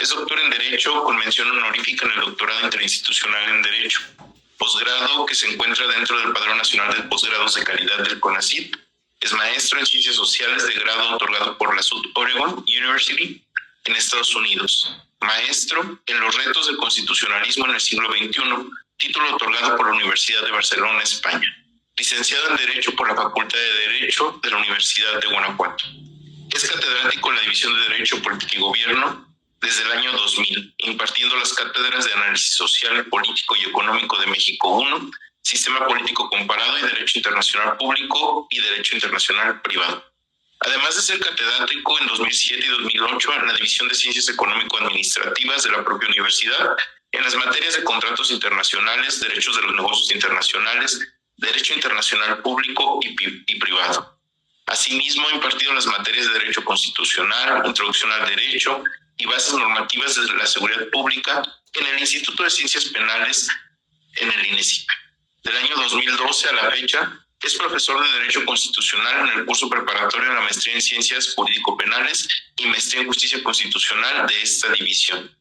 Es doctor en Derecho con mención honorífica en el doctorado interinstitucional en Derecho. Posgrado que se encuentra dentro del Padrón Nacional de Posgrados de Calidad del CONACYT. Es maestro en Ciencias Sociales de grado otorgado por la South Oregon University en Estados Unidos. Maestro en los retos del constitucionalismo en el siglo XXI, título otorgado por la Universidad de Barcelona, España. Licenciado en Derecho por la Facultad de Derecho de la Universidad de Guanajuato. Es catedrático en la División de Derecho, Política y Gobierno desde el año 2000, impartiendo las cátedras de Análisis Social, Político y Económico de México I, Sistema Político Comparado y Derecho Internacional Público y Derecho Internacional Privado. Además de ser catedrático en 2007 y 2008 en la División de Ciencias Económico-Administrativas de la propia universidad, en las materias de contratos internacionales, derechos de los negocios internacionales, derecho internacional público y privado. Asimismo, ha impartido las materias de Derecho Constitucional, Introducción al Derecho y Bases Normativas de la Seguridad Pública en el Instituto de Ciencias Penales en el INECIP. Del año 2012 a la fecha, es profesor de Derecho Constitucional en el curso preparatorio de la Maestría en Ciencias Jurídico-Penales y Maestría en Justicia Constitucional de esta división.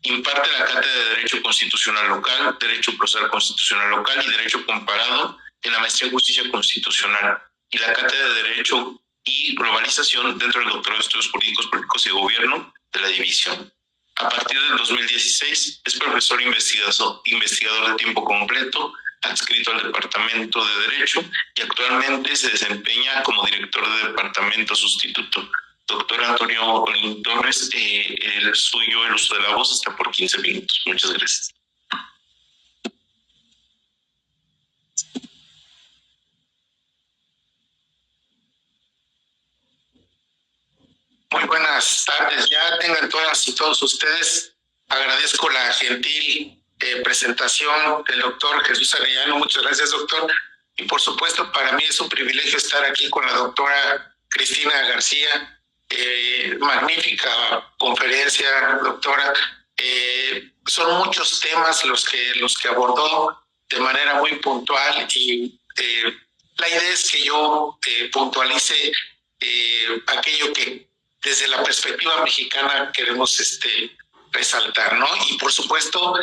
Imparte la cátedra de Derecho Constitucional Local, Derecho Procesal Constitucional Local y Derecho Comparado en la Maestría en Justicia Constitucional y la cátedra de Derecho y Globalización dentro del Doctorado de Estudios Políticos, Políticos y Gobierno de la división. A partir del 2016 es profesor investigador de tiempo completo, adscrito al Departamento de Derecho y actualmente se desempeña como director de Departamento Sustituto. Doctor Antonio Olin Torres, el uso de la voz está por 15 minutos. Muchas gracias. Muy buenas tardes, ya tengan todas y todos ustedes. Agradezco la gentil presentación del doctor Jesús Arellano. Muchas gracias, doctor. Y por supuesto, para mí es un privilegio estar aquí con la doctora Cristina García. Magnífica conferencia, doctora. Son muchos temas los que abordó de manera muy puntual y la idea es que yo puntualice aquello que desde la perspectiva mexicana queremos resaltar, ¿no? Y por supuesto,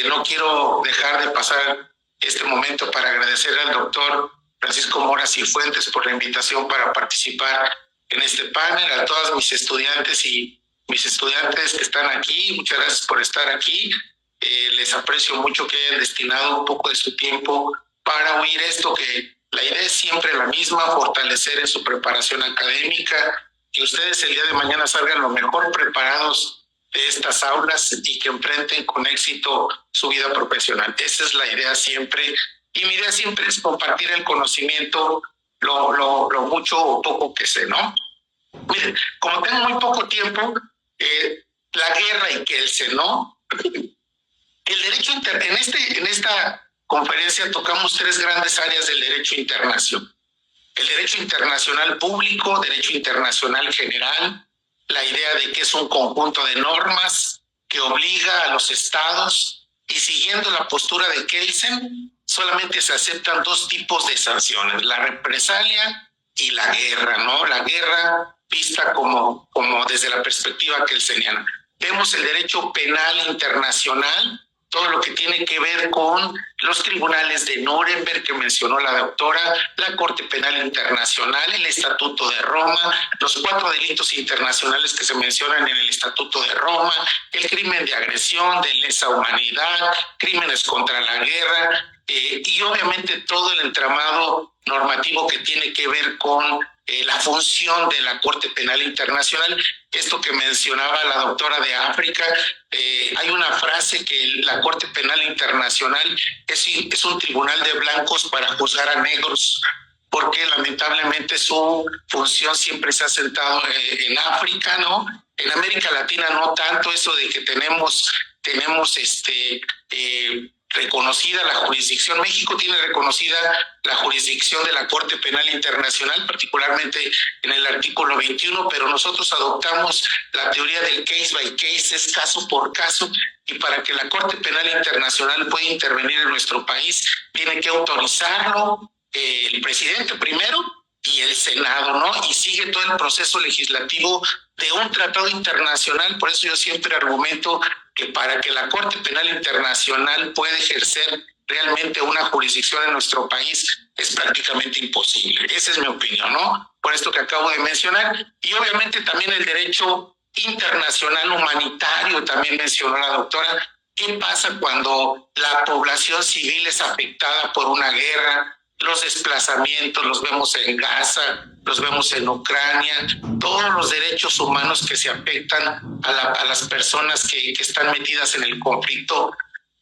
no quiero dejar de pasar este momento para agradecer al doctor Francisco Mora Cifuentes por la invitación para participar en este panel, a todas mis estudiantes y mis estudiantes que están aquí. Muchas gracias por estar aquí. Les aprecio mucho que hayan destinado un poco de su tiempo para oír esto, que la idea es siempre la misma: fortalecer en su preparación académica, que ustedes el día de mañana salgan lo mejor preparados de estas aulas y que enfrenten con éxito su vida profesional. Esa es la idea siempre, y mi idea siempre es compartir el conocimiento, lo mucho o poco que sé, ¿no? Miren, como tengo muy poco tiempo, la guerra y que el ¿no? El derecho en esta conferencia tocamos tres grandes áreas del derecho internacional: el derecho internacional público, derecho internacional general, la idea de que es un conjunto de normas que obliga a los estados, y siguiendo la postura de Kelsen, solamente se aceptan dos tipos de sanciones: la represalia y la guerra, ¿no? La guerra vista como desde la perspectiva kelseniana. Vemos el derecho penal internacional, todo lo que tiene que ver con los tribunales de Nuremberg que mencionó la doctora, la Corte Penal Internacional, el Estatuto de Roma, los 4 delitos internacionales que se mencionan en el Estatuto de Roma, el crimen de agresión, de lesa humanidad, crímenes contra la guerra, y obviamente todo el entramado normativo que tiene que ver con la función de la Corte Penal Internacional. Esto que mencionaba la doctora de África, hay una frase que la Corte Penal Internacional es un tribunal de blancos para juzgar a negros, porque lamentablemente su función siempre se ha sentado en África, ¿no? En América Latina no tanto, eso de que tenemos reconocida la jurisdicción. México tiene reconocida la jurisdicción de la Corte Penal Internacional, particularmente en el artículo 21, pero nosotros adoptamos la teoría del case by case, es caso por caso, y para que la Corte Penal Internacional pueda intervenir en nuestro país, tiene que autorizarlo el presidente primero, y el Senado, ¿no? Y sigue todo el proceso legislativo de un tratado internacional. Por eso yo siempre argumento que para que la Corte Penal Internacional pueda ejercer realmente una jurisdicción en nuestro país es prácticamente imposible. Esa es mi opinión, ¿no? Por esto que acabo de mencionar. Y obviamente también el derecho internacional humanitario, también mencionó la doctora. ¿Qué pasa cuando la población civil es afectada por una guerra? Los desplazamientos los vemos en Gaza, los vemos en Ucrania, todos los derechos humanos que se afectan a las personas que están metidas en el conflicto.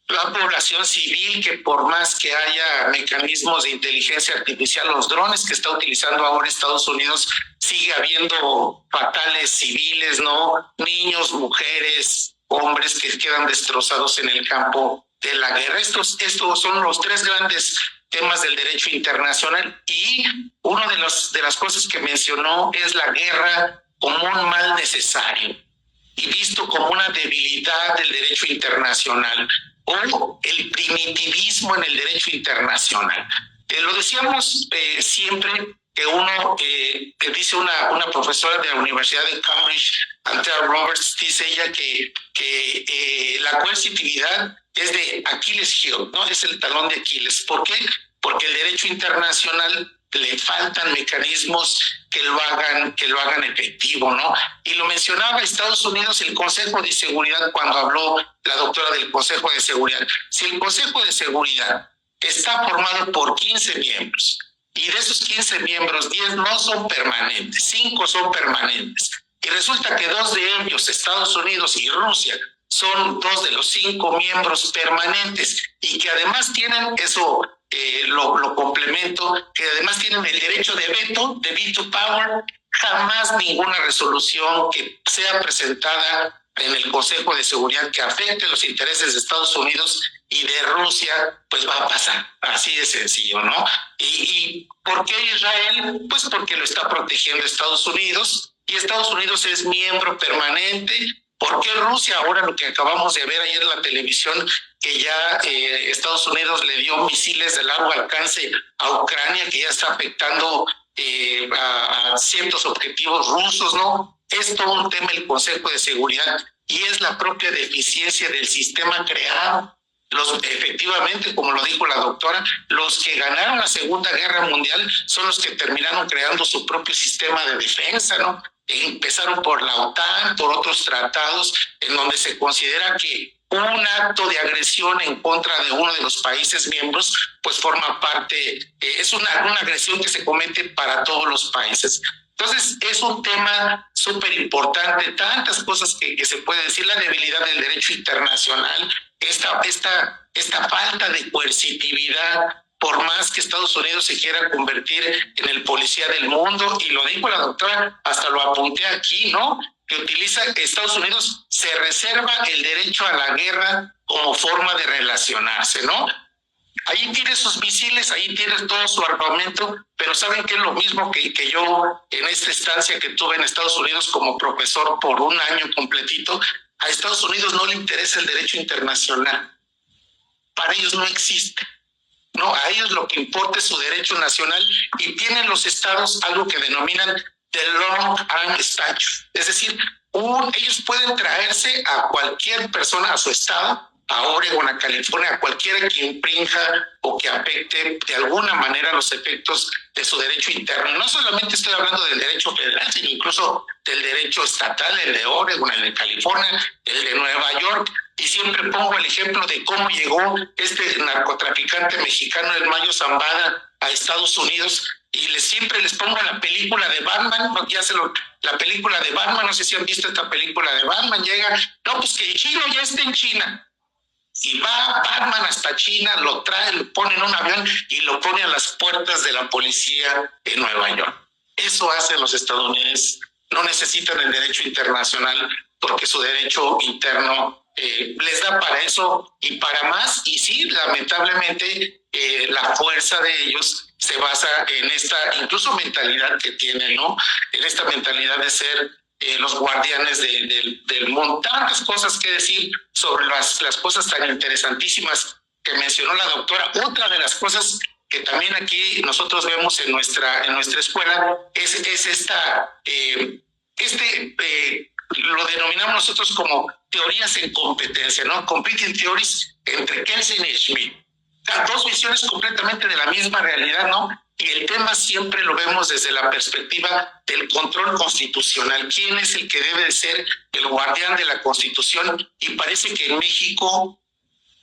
La población civil, que por más que haya mecanismos de inteligencia artificial, los drones que está utilizando ahora Estados Unidos, sigue habiendo fatales civiles, ¿no? Niños, mujeres, hombres que quedan destrozados en el campo de la guerra. Estos son los tres grandes temas del derecho internacional, y una de las cosas que mencionó es la guerra como un mal necesario y visto como una debilidad del derecho internacional o el primitivismo en el derecho internacional. Lo decíamos siempre que uno, que dice una profesora de la Universidad de Cambridge, Anthea Roberts, dice ella que la coercitividad es de Achilles heel, ¿no? Es el talón de Aquiles. ¿Por qué? Porque el derecho internacional le faltan mecanismos que lo hagan efectivo, ¿no? Y lo mencionaba Estados Unidos, el Consejo de Seguridad, cuando habló la doctora del Consejo de Seguridad. Si el Consejo de Seguridad está formado por 15 miembros, y de esos 15 miembros, 10 no son permanentes, 5 son permanentes, y resulta que 2 de ellos, Estados Unidos y Rusia, son 2 de los 5 miembros permanentes, y que además tienen eso, lo complemento, que además tienen el derecho de veto power. Jamás ninguna resolución que sea presentada en el Consejo de Seguridad que afecte los intereses de Estados Unidos y de Rusia, pues va a pasar, así de sencillo, ¿no? ¿Y por qué Israel? Pues porque lo está protegiendo Estados Unidos, y Estados Unidos es miembro permanente. ¿Por qué Rusia? Ahora lo que acabamos de ver ayer en la televisión, que ya Estados Unidos le dio misiles de largo alcance a Ucrania, que ya está afectando a ciertos objetivos rusos, ¿no? Es todo un tema el Consejo de Seguridad, y es la propia deficiencia del sistema creado. Efectivamente, como lo dijo la doctora, los que ganaron la Segunda Guerra Mundial son los que terminaron creando su propio sistema de defensa, ¿no? Empezaron por la OTAN, por otros tratados en donde se considera que un acto de agresión en contra de uno de los países miembros, pues forma parte, es una agresión que se comete para todos los países. Entonces, es un tema súper importante, tantas cosas que se puede decir, la debilidad del derecho internacional, esta falta de coercitividad, por más que Estados Unidos se quiera convertir en el policía del mundo, y lo dijo la doctora, hasta lo apunté aquí, ¿no? Que Estados Unidos se reserva el derecho a la guerra como forma de relacionarse, ¿no? Ahí tiene sus misiles, ahí tiene todo su armamento, pero ¿saben qué es lo mismo que yo en esta estancia que tuve en Estados Unidos como profesor por un año completito? A Estados Unidos no le interesa el derecho internacional. Para ellos no existe. No, a ellos lo que importa es su derecho nacional, y tienen los estados algo que denominan the long arm statute. Es decir, ellos pueden traerse a cualquier persona a su estado, a Oregon, a California, a cualquiera que infrinja o que afecte de alguna manera los efectos de su derecho interno. No solamente estoy hablando del derecho federal, sino incluso del derecho estatal, el de Oregon, el de California, el de Nueva York. Y siempre pongo el ejemplo de cómo llegó este narcotraficante mexicano, el Mayo Zambada, a Estados Unidos, y siempre les pongo la película de Batman, la película de Batman, no sé si han visto esta película de Batman, llega, no, pues que el chino ya está en China. Y va Batman hasta China, lo trae, lo pone en un avión y lo pone a las puertas de la policía en Nueva York. Eso hacen los estadounidenses. No necesitan el derecho internacional porque su derecho interno les da para eso y para más. Y sí, lamentablemente, la fuerza de ellos se basa en esta incluso mentalidad que tienen, ¿no? En esta mentalidad de ser los guardianes del mundo. Tantas cosas que decir sobre las cosas tan interesantísimas que mencionó la doctora. Otra de las cosas que también aquí nosotros vemos en nuestra escuela, es lo denominamos nosotros como teorías en competencia, ¿no? Competing theories entre Kelsen y Schmitt. Dos visiones completamente de la misma realidad, ¿no? Y el tema siempre lo vemos desde la perspectiva del control constitucional. ¿Quién es el que debe de ser el guardián de la Constitución? Y parece que en México,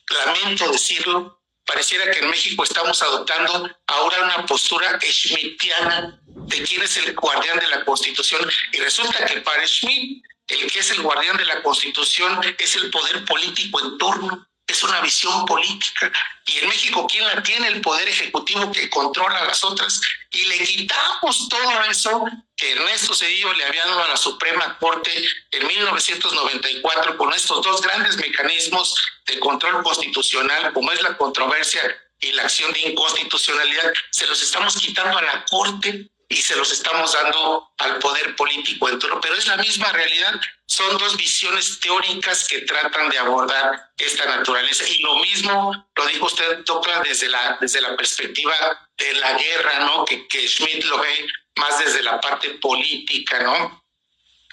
lamento decirlo, pareciera que en México estamos adoptando ahora una postura schmittiana de quién es el guardián de la Constitución. Y resulta que para Schmitt, el que es el guardián de la Constitución es el poder político en turno. Es una visión política. Y en México, ¿quién la tiene? El poder ejecutivo que controla a las otras. Y le quitamos todo eso que Ernesto Zedillo le había dado a la Suprema Corte en 1994 con estos dos grandes mecanismos de control constitucional, como es la controversia y la acción de inconstitucionalidad. Se los estamos quitando a la Corte y se los estamos dando al poder político en turno. Pero es la misma realidad. Son dos visiones teóricas que tratan de abordar esta naturaleza. Y lo mismo lo dijo usted, doctora, desde la perspectiva de la guerra, ¿no? Que Schmitt lo ve más desde la parte política, ¿no?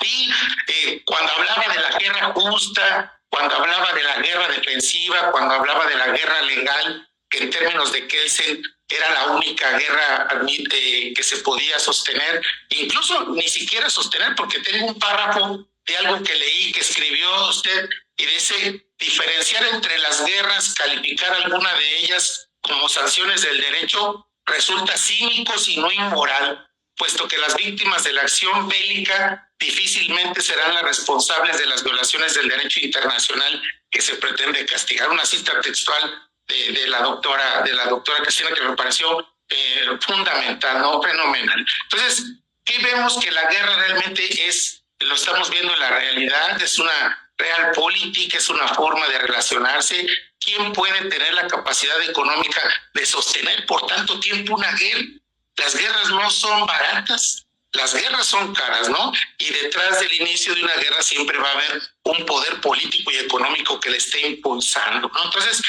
Y cuando hablaba de la guerra justa, cuando hablaba de la guerra defensiva, cuando hablaba de la guerra legal, que en términos de Kelsen era la única guerra que se podía sostener, incluso ni siquiera sostener, porque tengo un párrafo de algo que leí, que escribió usted, y dice: diferenciar entre las guerras, calificar alguna de ellas como sanciones del derecho, resulta cínico si no inmoral, puesto que las víctimas de la acción bélica difícilmente serán las responsables de las violaciones del derecho internacional que se pretende castigar. Una cita textual de la doctora Cristina, que me pareció fundamental, ¿no? Fenomenal. Entonces, ¿qué vemos? Que la guerra realmente lo estamos viendo en la realidad, es una real política, es una forma de relacionarse. ¿Quién puede tener la capacidad económica de sostener por tanto tiempo una guerra? Las guerras no son baratas, las guerras son caras, ¿no? Y detrás del inicio de una guerra siempre va a haber un poder político y económico que le esté impulsando, ¿no? Entonces,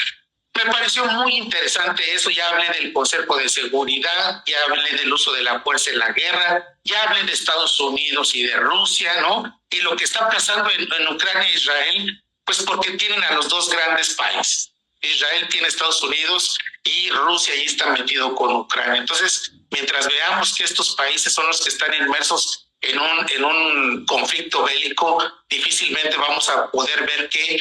me pareció muy interesante eso. Ya hablé del Consejo de Seguridad, ya hablé del uso de la fuerza en la guerra, ya hablé de Estados Unidos y de Rusia, ¿no? Y lo que está pasando en Ucrania e Israel, pues porque tienen a los dos grandes países. Israel tiene a Estados Unidos y Rusia ahí está metido con Ucrania. Entonces, mientras veamos que estos países son los que están inmersos en un conflicto bélico, difícilmente vamos a poder ver que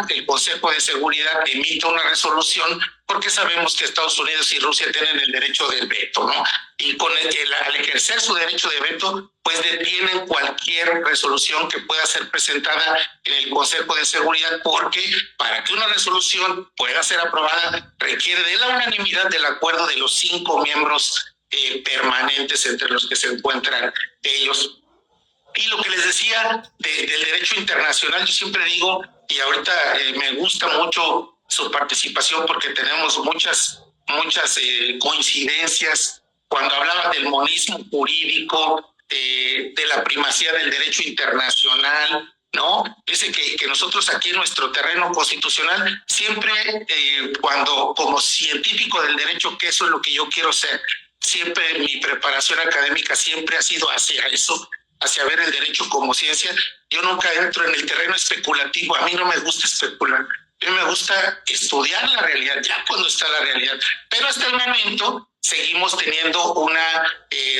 el Consejo de Seguridad emita una resolución, porque sabemos que Estados Unidos y Rusia tienen el derecho del veto, ¿no? Y al ejercer su derecho de veto, pues detienen cualquier resolución que pueda ser presentada en el Consejo de Seguridad, porque para que una resolución pueda ser aprobada requiere de la unanimidad del acuerdo de los 5 miembros permanentes, entre los que se encuentran ellos. Y lo que les decía del derecho internacional, yo siempre digo, y ahorita me gusta mucho su participación porque tenemos muchas coincidencias cuando hablaba del monismo jurídico, de la primacía del derecho internacional, ¿no? Dice que nosotros aquí en nuestro terreno constitucional siempre, cuando como científico del derecho, que eso es lo que yo quiero ser, siempre mi preparación académica siempre ha sido hacia eso, hacia ver el derecho como ciencia. Yo nunca entro en el terreno especulativo, a mí no me gusta especular, a mí me gusta estudiar la realidad, ya cuando está la realidad. Pero hasta el momento seguimos teniendo una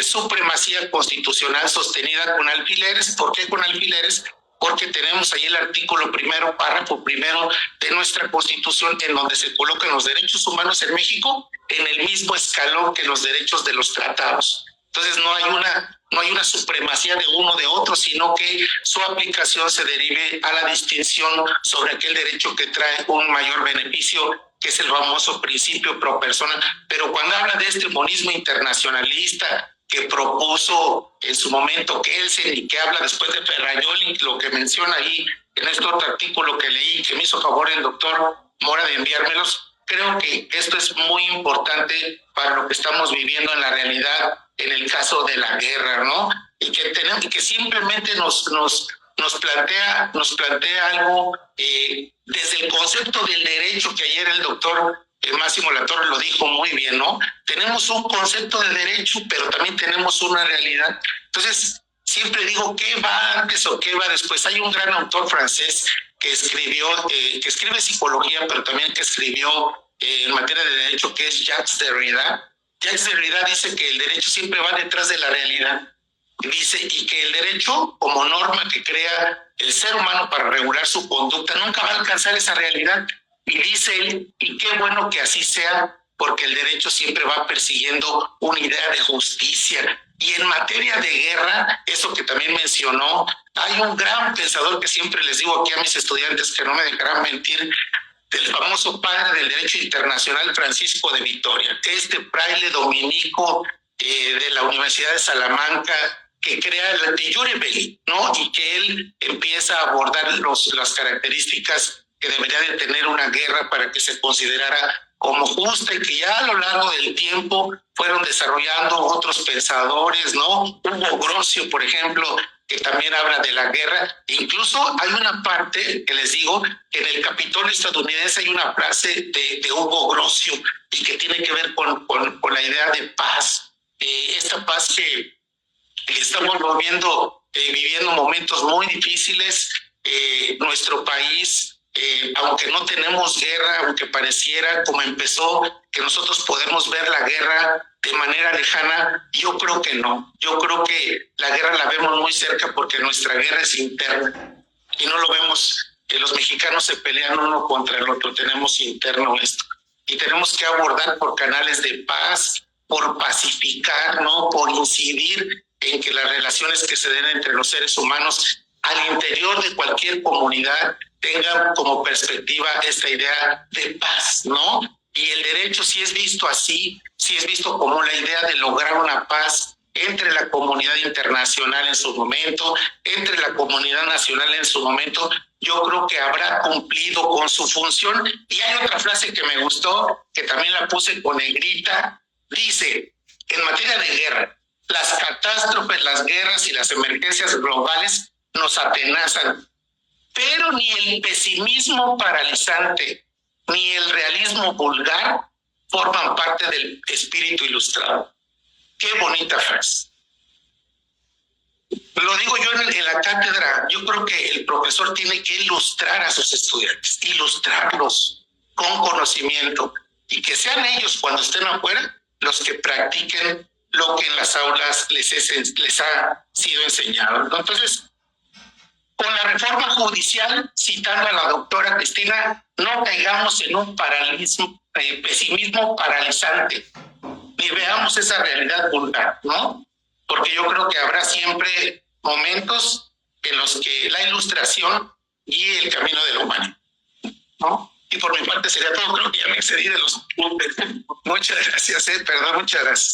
supremacía constitucional sostenida con alfileres. ¿Por qué con alfileres? Porque tenemos ahí el artículo primero, párrafo primero de nuestra Constitución, en donde se colocan los derechos humanos en México en el mismo escalón que los derechos de los tratados. Entonces no hay una supremacía de uno de otro, sino que su aplicación se derive a la distinción sobre aquel derecho que trae un mayor beneficio, que es el famoso principio pro persona. Pero cuando habla de este monismo internacionalista que propuso en su momento Kelsen y que habla después de Ferrajoli, lo que menciona ahí en este otro artículo que leí, que me hizo favor el doctor Mora de enviármelos, creo que esto es muy importante para lo que estamos viviendo en la realidad en el caso de la guerra, ¿no? Y que simplemente nos plantea algo desde el concepto del derecho, que ayer el doctor Máximo Latorre lo dijo muy bien, ¿no? Tenemos un concepto de derecho, pero también tenemos una realidad. Entonces, siempre digo, ¿qué va antes o qué va después? Hay un gran autor francés que escribe psicología, pero también que escribió en materia de derecho, que es Jacques Derrida. Jacques Derrida dice que el derecho siempre va detrás de la realidad. Dice, y que el derecho, como norma que crea el ser humano para regular su conducta, nunca va a alcanzar esa realidad. Y dice él, y qué bueno que así sea, porque el derecho siempre va persiguiendo una idea de justicia. Y en materia de guerra, eso que también mencionó, hay un gran pensador que siempre les digo aquí a mis estudiantes, que no me dejarán mentir, del famoso padre del derecho internacional, Francisco de Vitoria, este fraile dominico de la Universidad de Salamanca, que crea el de Jure Belli, ¿no? Y que él empieza a abordar las características que debería de tener una guerra para que se considerara como justa, y que ya a lo largo del tiempo fueron desarrollando otros pensadores, ¿no? Hugo Grocio, por ejemplo, que también habla de la guerra. Incluso hay una parte que les digo, que en el Capitolio estadounidense hay una frase de Hugo Grocio, y que tiene que ver con la idea de paz. Esta paz que estamos viviendo momentos muy difíciles. Nuestro país, aunque no tenemos guerra, aunque pareciera como empezó, que nosotros podemos ver la guerra de manera lejana, yo creo que no. Yo creo que la guerra la vemos muy cerca, porque nuestra guerra es interna y no lo vemos, que los mexicanos se pelean uno contra el otro. Tenemos interno esto, y tenemos que abordar por canales de paz, por pacificar, ¿no? Por incidir en que las relaciones que se den entre los seres humanos al interior de cualquier comunidad tengan como perspectiva esta idea de paz, ¿no? Y el derecho, si es visto así, si es visto como la idea de lograr una paz entre la comunidad internacional en su momento, entre la comunidad nacional en su momento, yo creo que habrá cumplido con su función. Y hay otra frase que me gustó, que también la puse con negrita, dice, en materia de guerra, las catástrofes, las guerras y las emergencias globales nos atenazan, pero ni el pesimismo paralizante ni el realismo vulgar forman parte del espíritu ilustrado. Qué bonita frase. Lo digo yo en la cátedra. Yo creo que el profesor tiene que ilustrar a sus estudiantes, ilustrarlos con conocimiento, y que sean ellos, cuando estén afuera, los que practiquen lo que en las aulas les ha sido enseñado. Entonces, con la reforma judicial, citando a la doctora Cristina, no caigamos en un pesimismo paralizante, ni veamos esa realidad vulgar, ¿no? Porque yo creo que habrá siempre momentos en los que la ilustración guíe el camino de la humanidad, ¿no? Y por mi parte sería todo. Creo que ya me excedí de los puntos. Muchas gracias, perdón, muchas gracias.